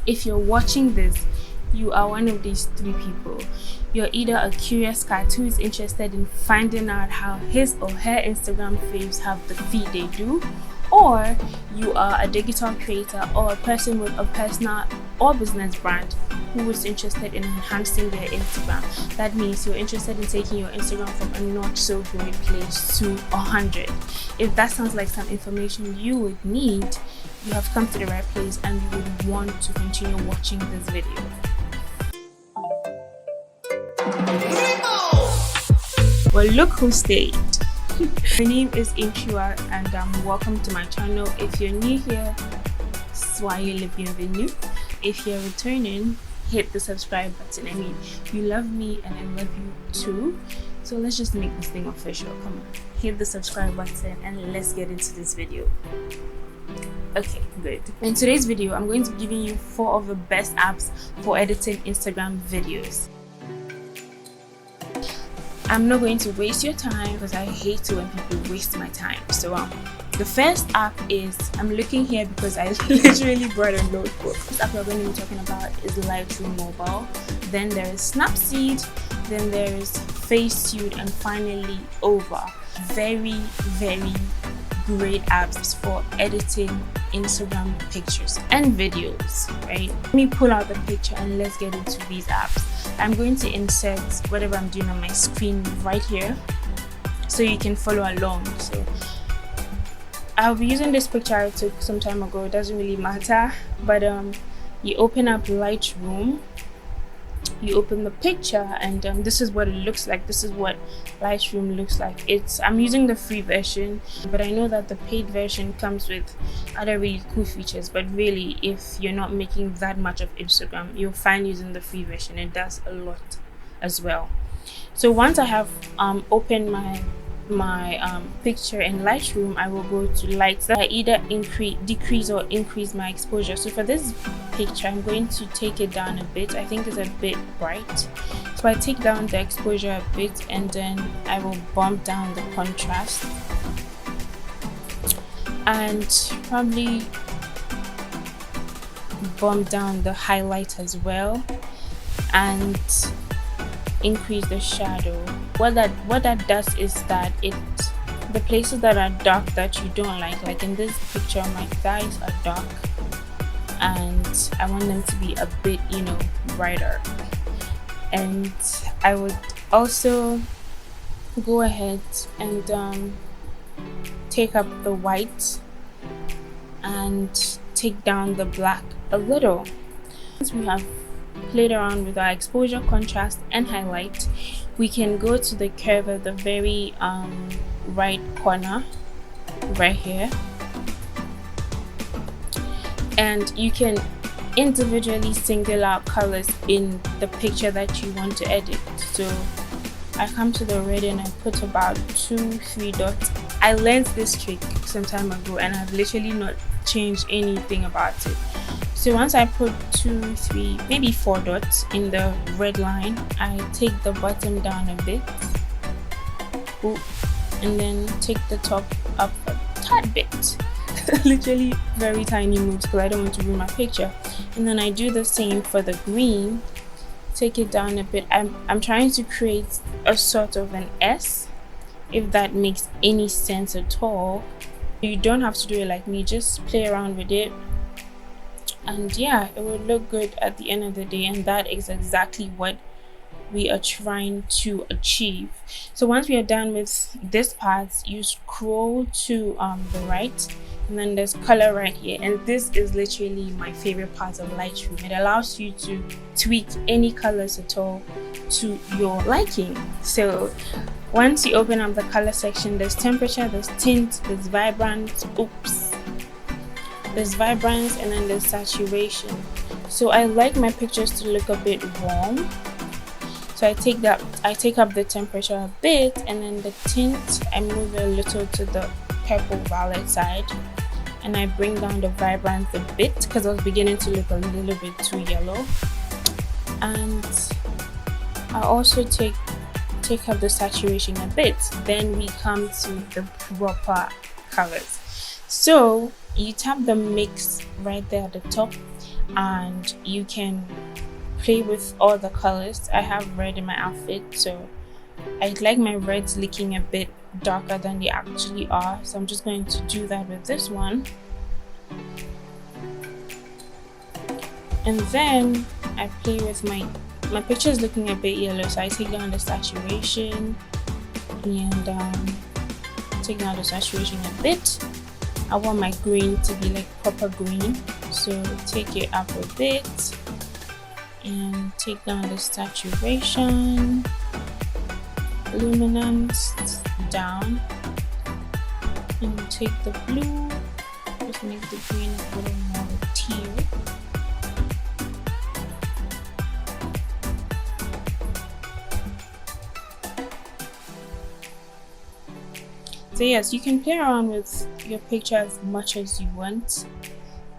If you're watching this, you are one of these three people. You're either a curious cat who is interested in finding out how his or her Instagram faves have the feed they do, or you are a digital creator or a person with a personal or business brand who is interested in enhancing their Instagram. That means you're interested in taking your Instagram from a not so great place to 100. If that sounds like some information you would need, you have come to the right place and you would want to continue watching this video. Well, look who stayed. My name is Inchua and welcome to my channel. If you're new here, soyez le bienvenue. If you're returning, hit the subscribe button. I mean, you love me and I love you too. So let's just make this thing official. Come on, hit the subscribe button and let's get into this video. Okay, good. In today's video, I'm going to be giving you 4 of the best apps for editing Instagram videos. I'm not going to waste your time because I hate it when people waste my time. So the first app is, I'm looking here because I literally brought a notebook. This app we're going to be talking about is Lightroom Mobile. Then there is Snapseed. Then there is FaceTune, and finally Over. Very, very great apps for editing Instagram pictures and videos, right? Let me pull out the picture and let's get into these apps. I'm going to insert whatever I'm doing on my screen right here so you can follow along. So I'll be using this picture I took some time ago. It doesn't really matter, but you open up Lightroom, you open the picture, and this is what it looks like. This is what Lightroom looks like. I'm using the free version, but I know that the paid version comes with other really cool features. But really, if you're not making that much of Instagram, you'll find using the free version it does a lot as well. So once I have opened my picture in Lightroom, I will go to lights. I either decrease or increase my exposure. So for this picture, I'm going to take it down a bit. I think it's a bit bright, so I take down the exposure a bit, and then I will bump down the contrast and probably bump down the highlight as well and increase the shadow. What that does is that the places that are dark that you don't like in this picture, my thighs are dark and I want them to be a bit, brighter. And I would also go ahead and take up the white and take down the black a little. Once we have played around with our exposure, contrast and highlight, we can go to the curve at the very right corner right here, and you can individually single out colors in the picture that you want to edit. So I come to the red and I put about 2-3 dots. I learned this trick some time ago and I've literally not changed anything about it. So once I put 2, 3, maybe 4 dots in the red line, I take the bottom down a bit. Ooh, and then take the top up a tad bit. Literally very tiny moves because I don't want to ruin my picture. And then I do the same for the green. Take it down a bit. I'm trying to create a sort of an S, if that makes any sense at all. You don't have to do it like me, just play around with it. And yeah, it will look good at the end of the day, and that is exactly what we are trying to achieve. So once we are done with this part, you scroll to the right, and then there's color right here, and this is literally my favorite part of Lightroom. It allows you to tweak any colors at all to your liking. So once you open up the color section, there's temperature, there's tint, there's vibrant, there's vibrance, and then there's saturation. So I like my pictures to look a bit warm, so I take up the temperature a bit, and then the tint I move a little to the purple violet side, and I bring down the vibrance a bit because I was beginning to look a little bit too yellow. And I also take up the saturation a bit. Then we come to the proper colors. So you tap the mix right there at the top, and you can play with all the colors. I have red in my outfit, so I'd like my reds looking a bit darker than they actually are, so I'm just going to do that with this one. And then I play with my picture is looking a bit yellow, so I take down the saturation and take down the saturation a bit. I want my green to be like proper green, so take it up a bit and take down the saturation, luminance down, and take the blue, just make the green a little more teal. So yes, you can play around with your picture as much as you want,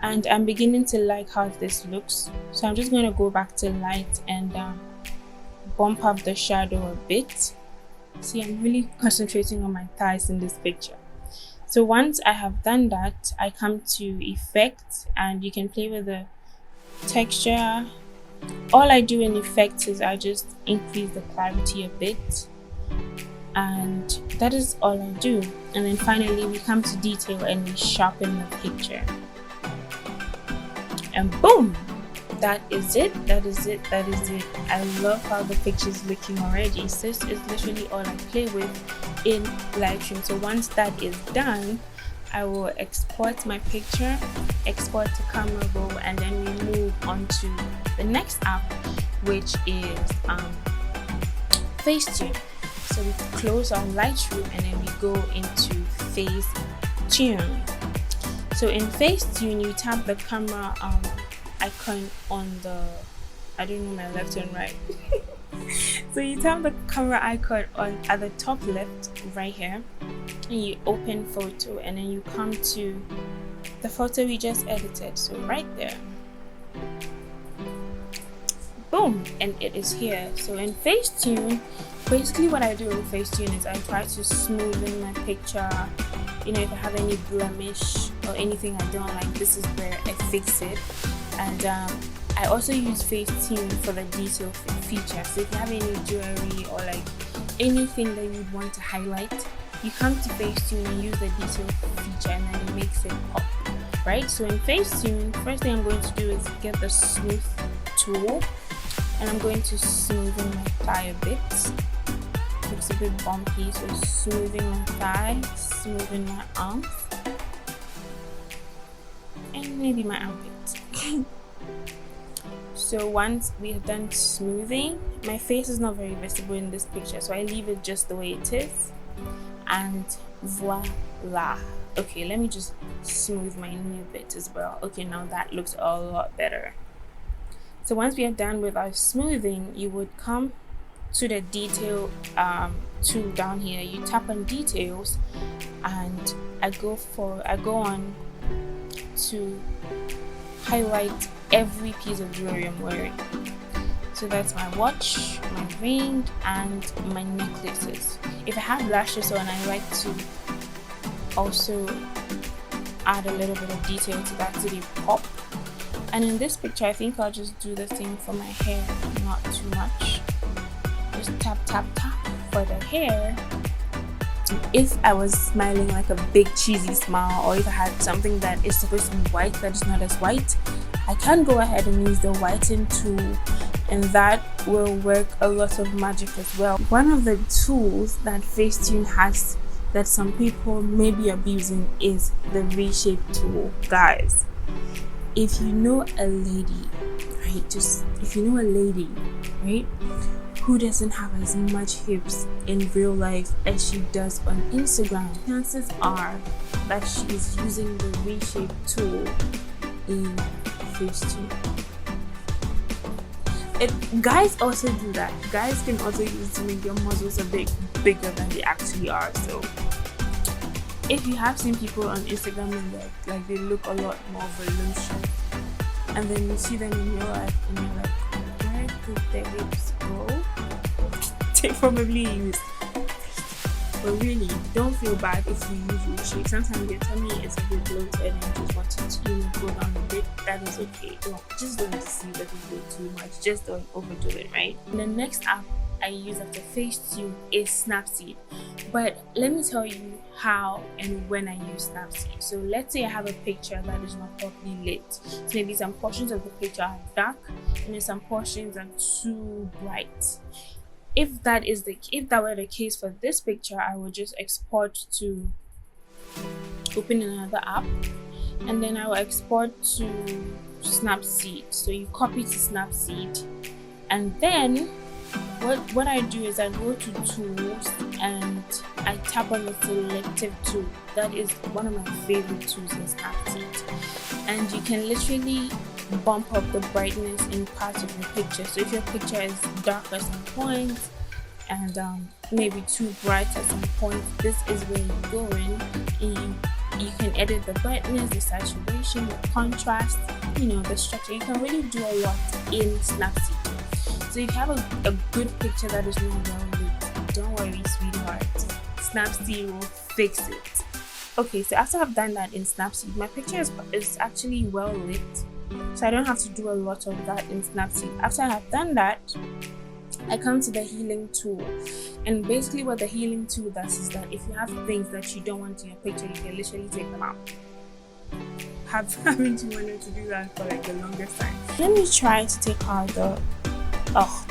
and I'm beginning to like how this looks, so I'm just going to go back to light and bump up the shadow a bit. See, I'm really concentrating on my thighs in this picture. So once I have done that, I come to effects, and you can play with the texture. All I do in effects is I just increase the clarity a bit, and that is all I do. And then finally we come to detail and we sharpen the picture, and boom, that is it. I love how the picture is looking already. So this is literally all I play with in Lightroom. So once that is done, I will export my picture, export to camera roll, and then we move on to the next app, which is FaceTune. So we close on Lightroom and then we go into FaceTune. So in FaceTune, you tap the camera icon on the, I don't know my left and right. So you tap the camera icon on at the top left right here, and you open photo, and then you come to the photo we just edited. So right there, boom, and it is here. So in FaceTune, basically what I do in FaceTune is I try to smoothen my picture. You know, if I have any blemish or anything I don't like, this is where I fix it. And I also use FaceTune for the detail feature. So if you have any jewelry or like anything that you'd want to highlight, you come to FaceTune and use the detail feature, and then it makes it pop, right? So in FaceTune, first thing I'm going to do is get the smooth tool, and I'm going to smoothen my thigh a bit. Looks a bit bumpy, so smoothing my thigh, smoothing my arms, and maybe my armpit. So once we have done smoothing, my face is not very visible in this picture, so I leave it just the way it is, and voila. Okay, let me just smooth my knee a bit as well. Okay, now that looks a lot better. So once we are done with our smoothing, you would come to the detail tool down here. You tap on details, and I go on to highlight every piece of jewelry I'm wearing. So that's my watch, my ring, and my necklaces. If I have lashes on, I like to also add a little bit of detail to that so they pop. And in this picture, I think I'll just do the same for my hair, not too much. Just tap tap tap for the hair. If I was smiling like a big cheesy smile, or if I had something that is supposed to be white that is not as white, I can go ahead and use the whiten tool, and that will work a lot of magic as well. One of the tools that FaceTune has that some people may be abusing is the reshape tool. Guys, if you know a lady, right, who doesn't have as much hips in real life as she does on Instagram, chances are that she is using the reshape tool in FaceTune. Guys also do that. Guys can also use to make their muscles a bit bigger than they actually are. So if you have seen people on Instagram and like they look a lot more voluptuous, and then you see them in real life and you're like, where did their hips go? They probably use FaceTune. But really, don't feel bad if you use reshape. Sometimes your tummy is a bit bloated and you just want it to, go down a bit. That is okay. Don't deceive that you do too much. Just don't overdo it, right? And the next app I use after FaceTune is Snapseed. But let me tell you how and when I use Snapseed. So let's say I have a picture that is not properly lit. So maybe some portions of the picture are dark and then some portions are too bright. If that were the case for this picture, I would just export to open another app, and then I will export to Snapseed. So you copy to Snapseed, and then what I do is I go to tools and I tap on the selective tool. That is one of my favorite tools in Snapseed, and you can literally bump up the brightness in parts of your picture. So if your picture is dark at some point and maybe too bright at some point, this is where you go in and you can edit the brightness, the saturation, the contrast, the structure. You can really do a lot in Snapseed. So if you have a good picture that is not well lit, don't worry, sweetheart, Snapseed will fix it. Okay, so after I've done that in Snapseed, my picture is actually well lit, so I don't have to do a lot of that in Snapseed. After I have done that, I come to the healing tool, and basically what the healing tool does is that if you have things that you don't want in your picture, you can literally take them out. Haven't you wanted to do that for like the longest time? Let me try to take out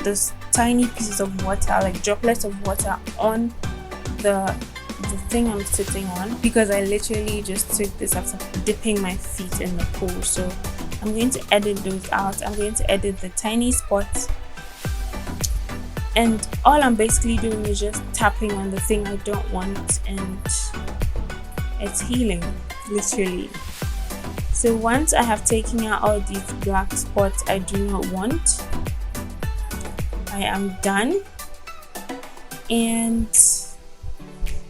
those tiny pieces of water, like droplets of water on the thing I'm sitting on, because I literally just took this after dipping my feet in the pool. So I'm going to edit those out. I'm going to edit the tiny spots, and all I'm basically doing is just tapping on the thing I don't want, and it's healing, literally. So once I have taken out all these black spots I do not want, I am done, and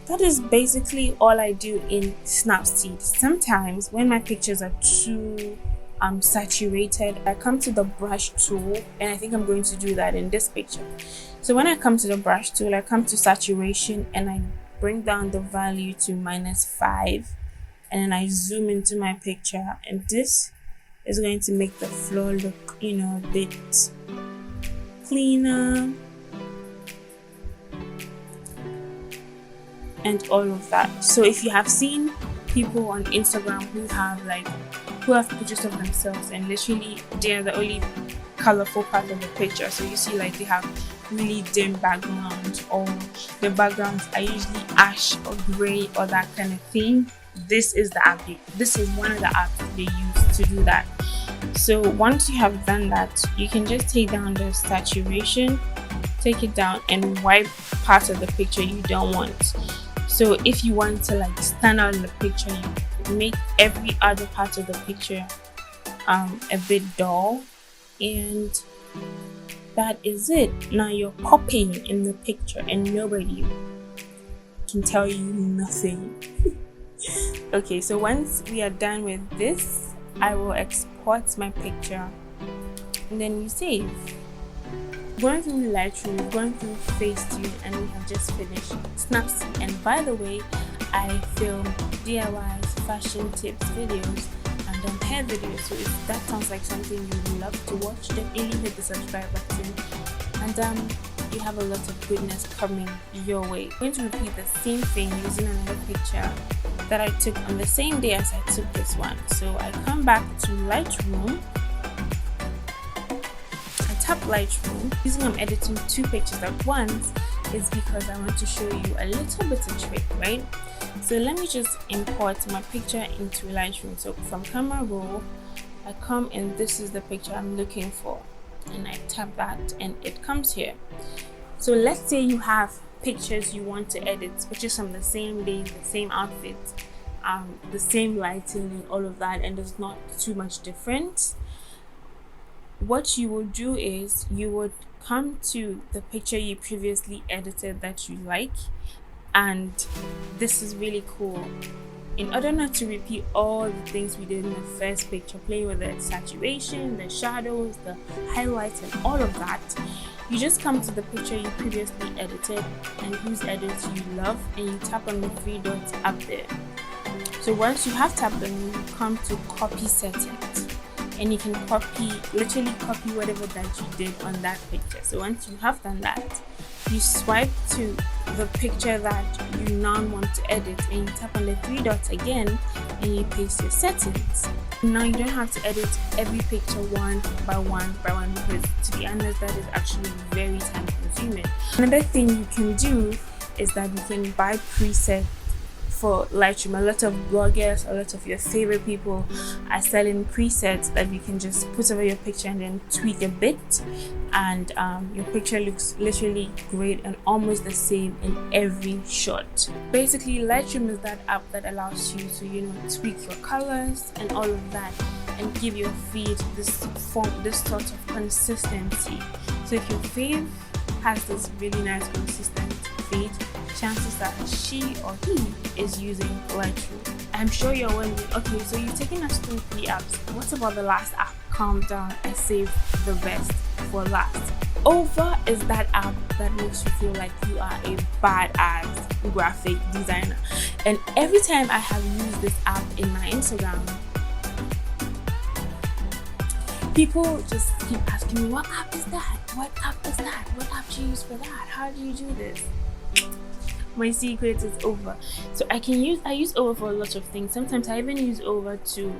that is basically all I do in Snapseed. Sometimes when my pictures are too saturated, I come to the brush tool, and I think I'm going to do that in this picture. So when I come to the brush tool, I come to saturation and I bring down the value to -5, and then I zoom into my picture, and this is going to make the floor look a bit cleaner and all of that. So if you have seen people on Instagram who have pictures of themselves and literally they're the only colorful part of the picture, so you see like they have really dim background, or the backgrounds are usually ash or gray or that kind of thing, this is the app. This is one of the apps they use to do that. So once you have done that, you can just take down the saturation, take it down, and wipe parts of the picture you don't want. So if you want to like stand out in the picture, you make every other part of the picture a bit dull, and that is it. Now you're popping in the picture and nobody can tell you nothing. Okay, so once we are done with this, I will export my picture and then we save. Going through Lightroom, going through FaceTune, and we have just finished Snapseed. And by the way, I film DIYs, fashion tips videos, and hair videos. So if that sounds like something you would love to watch, definitely hit the subscribe button. And you have a lot of goodness coming your way. I'm going to repeat the same thing using another picture that I took on the same day as I took this one. So I come back to Lightroom. Tap Lightroom. Using I'm editing 2 pictures at once is because I want to show you a little bit of trick, right? So let me just import my picture into Lightroom. So from camera roll, I come and this is the picture I'm looking for, and I tap that and it comes here. So let's say you have pictures you want to edit, pictures from the same day, the same outfit, the same lighting and all of that, and there's not too much difference. What you will do is you would come to the picture you previously edited that you like, and this is really cool. In order not to repeat all the things we did in the first picture, play with the saturation, the shadows, the highlights, and all of that, You just come to the picture you previously edited and whose edits you love, and you tap on the three dots up there. So once you have tapped on it, you come to copy settings, and you can literally copy whatever that you did on that picture. So once you have done that, you swipe to the picture that you now want to edit, and you tap on the three dots again, and you paste your settings. Now you don't have to edit every picture one by one because, to be honest, that is actually very time consuming. Another thing you can do is that you can buy presets for Lightroom. A lot of bloggers, a lot of your favorite people are selling presets that you can just put over your picture and then tweak a bit, and your picture looks literally great and almost the same in every shot. Basically, Lightroom is that app that allows you to tweak your colors and all of that, and give your feed this sort of consistency. So if your fave has this really nice consistent feed, chances are she or he is using Lightroom. I'm sure you're wondering, okay, so you're taking us through 3 apps. What about the last app? Calm down, I saved the best for last. Over is that app that makes you feel like you are a badass graphic designer. And every time I have used this app in my Instagram, people just keep asking me, what app is that? What app is that? What app do you use for that? How do you do this? My secret is Over. So I use Over for a lot of things. Sometimes I even use Over to,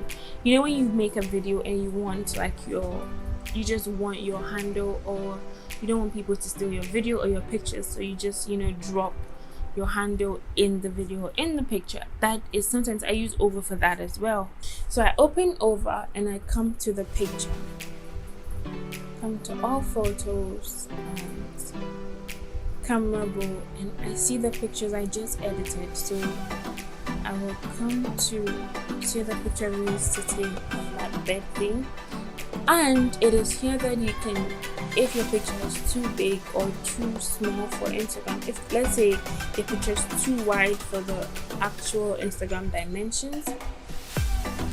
when you make a video and you want you just want your handle, or you don't want people to steal your video or your pictures, so you just drop your handle in the video or in the picture. That is, sometimes I use Over for that as well. So I open Over and I come to the picture, come to all photos and camera roll, and I see the pictures I just edited. So I will come to see the picture we used to take of that bed thing, and it is here that you can, if your picture is too big or too small for Instagram, if let's say the picture is too wide for the actual Instagram dimensions,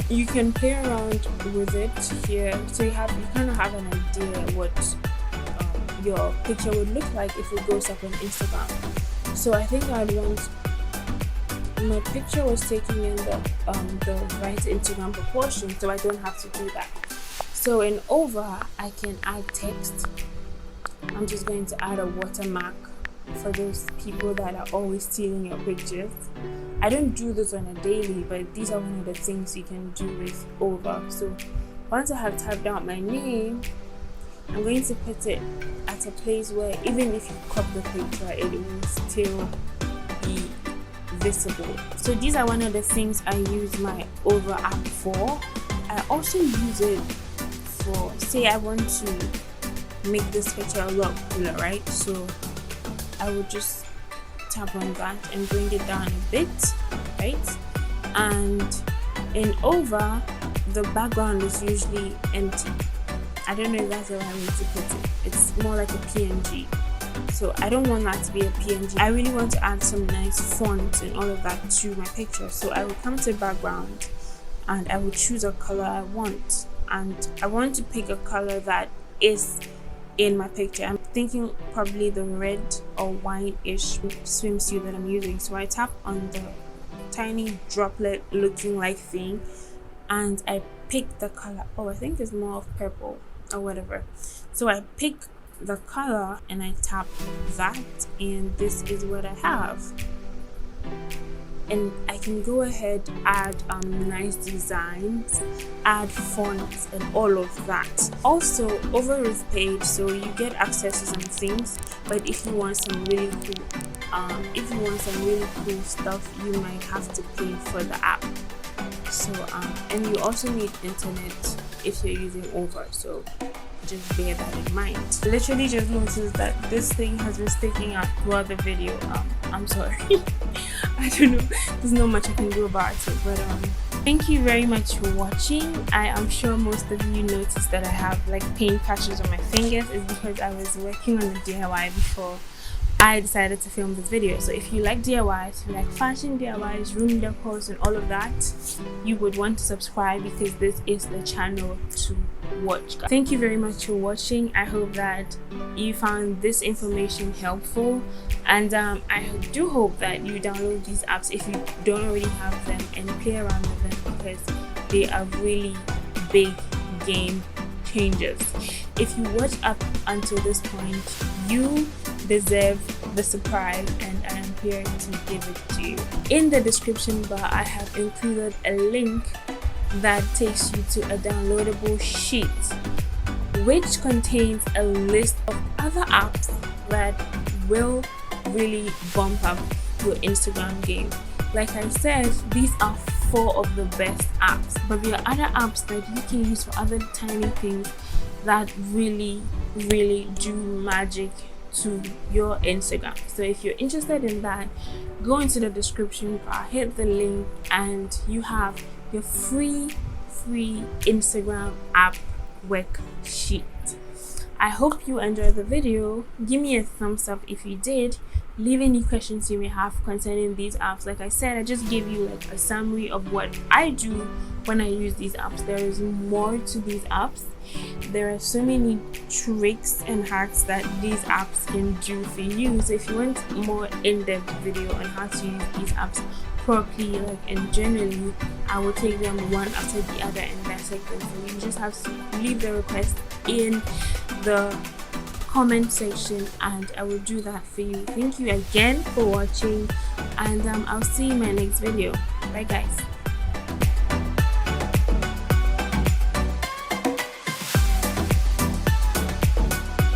you can play around with it here, so you kind of have an idea what your picture would look like if it goes up on Instagram. So I think I'd want my picture was taken in the right Instagram proportion, so I don't have to do that. So in Over, I can add text. I'm just going to add a watermark for those people that are always stealing your pictures. I don't do this on a daily, but these are one of the things you can do with Over. So once I have typed out my name, I'm going to put it at a place where even if you crop the picture, it will still be visible. So these are one of the things I use my Over app for. I also use it for, say I want to make this picture a lot cooler, right? So I would just tap on that and bring it down a bit, right? And in Over, the background is usually empty. I don't know if that's the right way to put it. It's more like a PNG. So I don't want that to be a PNG. I really want to add some nice fonts and all of that to my picture. So I will come to background and I will choose a color I want. And I want to pick a color that is in my picture. I'm thinking probably the red or wine-ish swimsuit that I'm using. So I tap on the tiny droplet looking like thing and I pick the color. Oh, I think it's more of purple or whatever. So I pick the color and I tap that, and this is what I have. And I can go ahead, add nice designs, add fonts and all of that. Also, Over is paid, so you get access to some things, but if you want some really cool stuff, you might have to pay for the app. So and you also need internet if you're using Over, so just bear that in mind. Literally just noticed that this thing has been sticking out throughout the video. I'm sorry. I don't know, there's not much I can do about it, but thank you very much for watching. I am sure most of you noticed that I have like paint patches on my fingers. It's because I was working on the DIY before I decided to film this video. So if you like DIYs, if you like fashion DIYs, room decors and all of that, you would want to subscribe because this is the channel to watch. Thank you very much for watching. I hope that you found this information helpful, and I do hope that you download these apps if you don't already have them and play around with them, because they are really big game changers. If you watch up until this point, you deserve the surprise, and I am here to give it to you. In the description bar, I have included a link that takes you to a downloadable sheet which contains a list of other apps that will really bump up your Instagram game. Like I said, these are 4 of the best apps, but there are other apps that you can use for other tiny things that really do magic to your Instagram. So if you're interested in that, go into the description bar, hit the link, and you have your free Instagram app worksheet. I hope you enjoyed the video. Give me a thumbs up if you did. Leave any questions you may have concerning these apps. Like I said, I just gave you like a summary of what I do when I use these apps. There is more to these apps. There are so many tricks and hacks that these apps can do for you. So if you want more in-depth video on how to use these apps properly, and generally, I will take them one after the other and dissect them for you. You just have to leave the request in the comment section and I will do that for you. Thank you again for watching, and I'll see you in my next video. Bye guys.